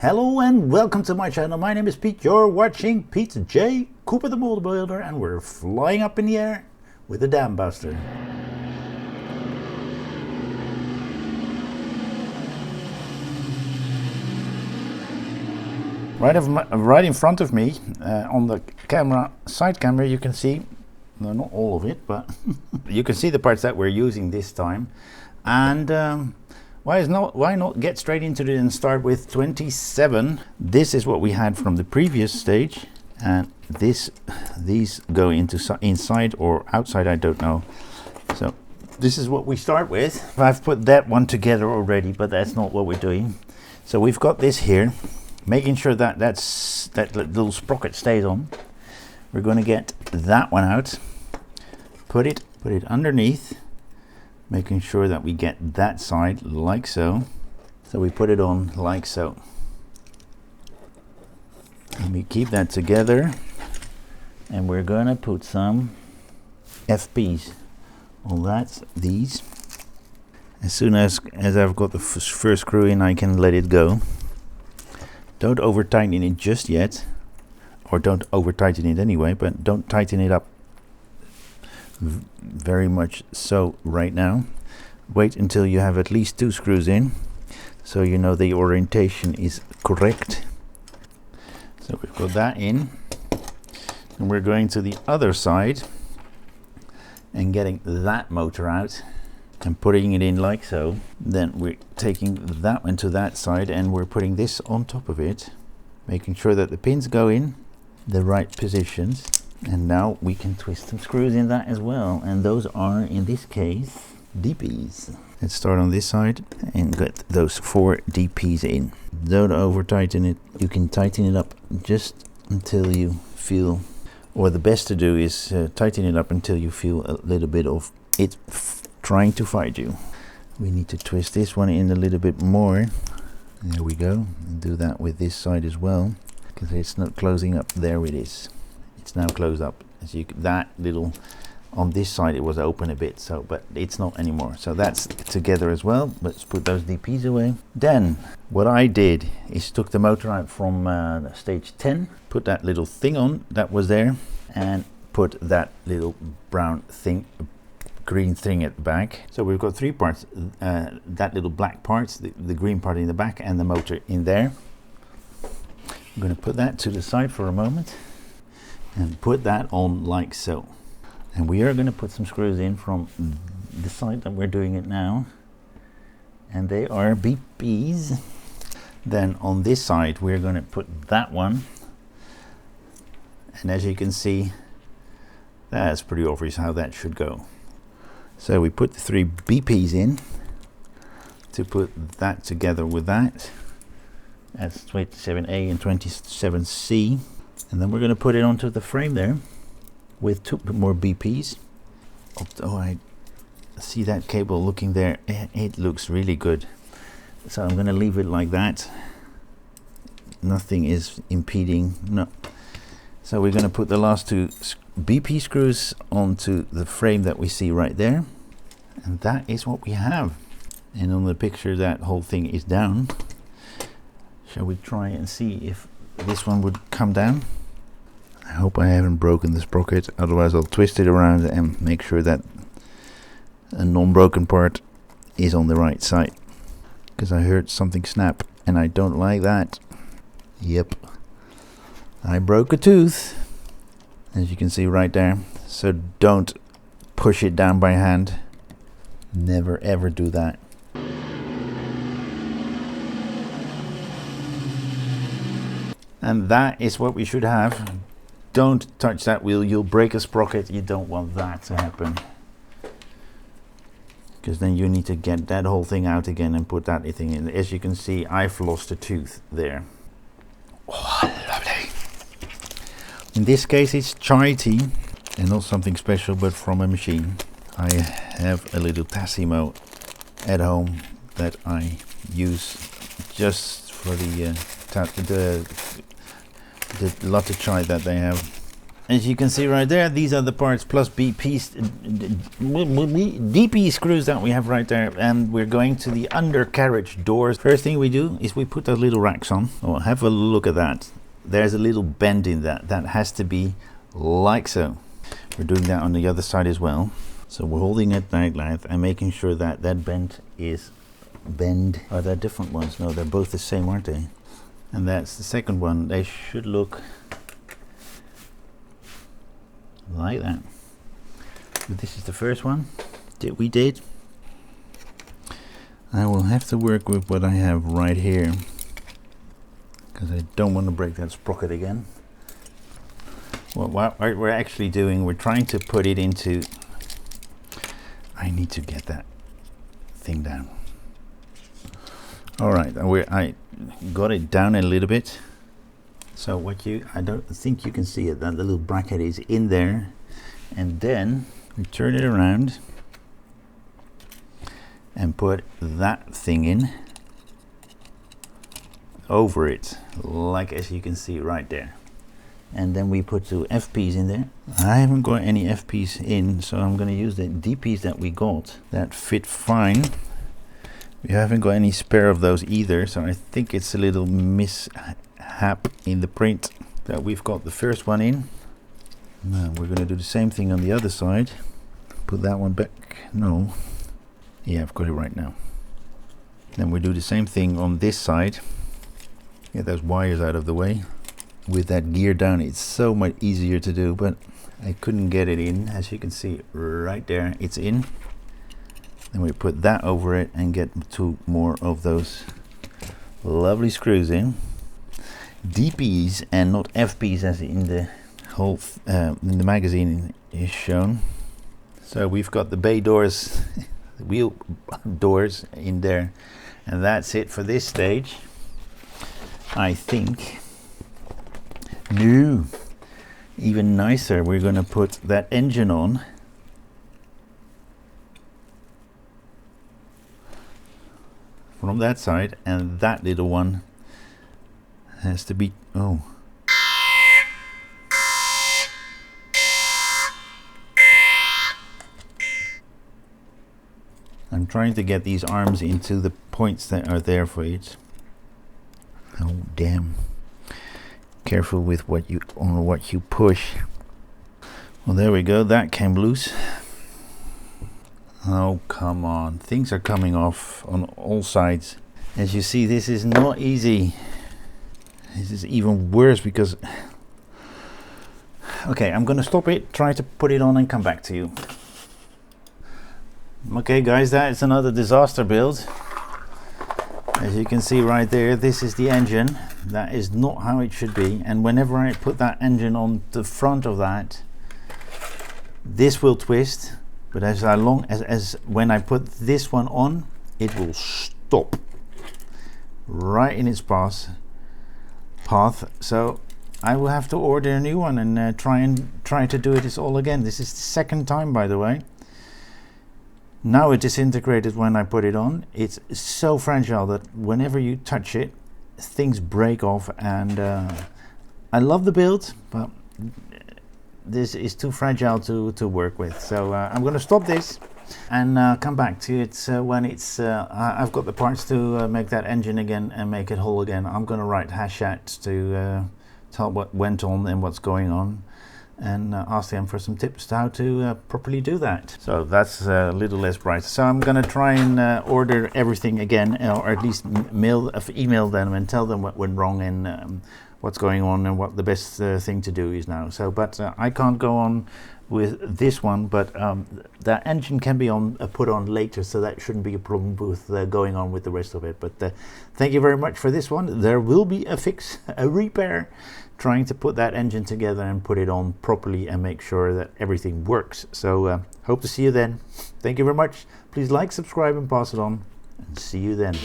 Hello and welcome to my channel. My name is Pete. You're watching Pete J. Cooper the Mold Builder, and we're flying up in the air with the Dam Buster. Right in front of me, on the camera, side camera, you can see, no, not all of it, but you can see the parts that we're using this time. And why not get straight into it and start with 27. This is what we had from the previous stage, and these go into inside or outside, I don't know. So this is what we start with. I've put that one together already, but that's not what we're doing. So we've got this here, making sure that that little sprocket stays on. We're going to get that one out, put it underneath, making sure that we get that side like so. So we put it on like so. And we keep that together, and we're gonna put some FPs on these. As soon as I've got the first screw in, I can let it go. Don't over tighten it just yet, or don't over tighten it anyway, but don't tighten it up very much so right now. Wait until you have at least 2 screws in, so you know the orientation is correct. So we've got that in, and we're going to the other side and getting that motor out and putting it in like so. Then we're taking that one to that side, and we're putting this on top of it, making sure that the pins go in the right positions. And now we can twist some screws in that as well, and those are, in this case, DPs. Let's start on this side and get those 4 DPs in. Don't over tighten it. You can tighten it up just until you feel, or the best to do is tighten it up until you feel a little bit of it trying to fight you. We need to twist this one in a little bit more. There we go. And do that with this side as well, because it's not closing up. There it is. It's now closed up. As you that little on this side, it was open a bit, so, but it's not anymore. So that's together as well. Let's put those DPs away. Then what I did is took the motor out from stage 10, put that little thing on that was there, and put that little brown thing, green thing at the back. So we've got 3 parts, that little black parts, the green part in the back, and the motor in there. I'm going to put that to the side for a moment and put that on like so. And we are going to put some screws in from the side that we're doing it now, and they are BPs. Then on this side we're going to put that one, and as you can see, that's pretty obvious how that should go. So we put the 3 BPs in to put that together with that. That's 27A and 27C. And then we're going to put it onto the frame there with 2 more BPs. Oh, I see that cable looking there. It looks really good. So I'm going to leave it like that. Nothing is impeding. No. So we're going to put the last 2 BP screws onto the frame that we see right there. And that is what we have. And on the picture, that whole thing is down. Shall we try and see if this one would come down? I hope I haven't broken the sprocket, otherwise I'll twist it around and make sure that a non-broken part is on the right side, because I heard something snap and I don't like that. Yep, I broke a tooth, as you can see right there. So don't push it down by hand. Never ever do that. And that is what we should have. Don't touch that wheel, you'll break a sprocket. You don't want that to happen, because then you need to get that whole thing out again and put that thing in. As you can see, I've lost a tooth there. Oh, lovely. In this case it's chai tea, and not something special, but from a machine. I have a little Tassimo at home that I use just for the latte chai that they have, as you can see right there, these are the parts plus DP screws that we have right there, and we're going to the undercarriage doors. First thing we do is we put those little racks on. Oh, have a look at that. There's a little bend in that. That has to be like so. We're doing that on the other side as well. So we're holding it like that and making sure that that bend is bend. Are there different ones? No, they're both the same, aren't they? And that's the second one. They should look like that. But this is the first one that we did. I will have to work with what I have right here because I don't want to break that sprocket again. What we're actually doing, we're trying to put it into, I need to get that thing down. All right, I got it down a little bit. So I don't think you can see it, that the little bracket is in there, and then we turn it around and put that thing in over it, like as you can see right there. And then we put 2 FPs in there. I haven't got any FPs in, so I'm going to use the DPs that we got that fit fine. We haven't got any spare of those either, so I think it's a little mishap in the print that we've got the first one in. Now we're going to do the same thing on the other side. Put that one back. No. Yeah, I've got it right now. Then we do the same thing on this side. Get those wires out of the way. With that gear down, it's so much easier to do, but I couldn't get it in. As you can see right there, it's in. Then we put that over it and get 2 more of those lovely screws in. DPs and not FPs as in the whole in the magazine is shown. So we've got the bay doors, the wheel doors in there, and that's it for this stage, I think. No, even nicer, we're going to put that engine on. From that side, and that little one has to be, oh. I'm trying to get these arms into the points that are there for it. Oh damn. Careful with what you push. Well, there we go, that came loose. Oh, come on. Things are coming off on all sides. As you see, this is not easy. This is even worse because... Okay, I'm going to stop it, try to put it on and come back to you. Okay, guys, that is another disaster build. As you can see right there, this is the engine. That is not how it should be. And whenever I put that engine on the front of that, this will twist. But as when I put this one on, it will stop right in its path. So I will have to order a new one and try to do it all again. This is the second time, by the way. Now it disintegrated when I put it on. It's so fragile that whenever you touch it, things break off. And I love the build, but this is too fragile to work with. So I'm going to stop this and come back to it when it's I've got the parts to make that engine again and make it whole again. I'm going to write Hashchat to tell what went on and what's going on, and ask them for some tips to how to properly do that. So that's a little less bright. So I'm going to try and order everything again, or at least email them and tell them what went wrong and what's going on and what the best thing to do is now. So, but I can't go on with this one, but that engine can be put on later, so that shouldn't be a problem with going on with the rest of it. But thank you very much for this one. There will be a fix, a repair, trying to put that engine together and put it on properly and make sure that everything works. So hope to see you then. Thank you very much. Please like, subscribe and pass it on, and see you then.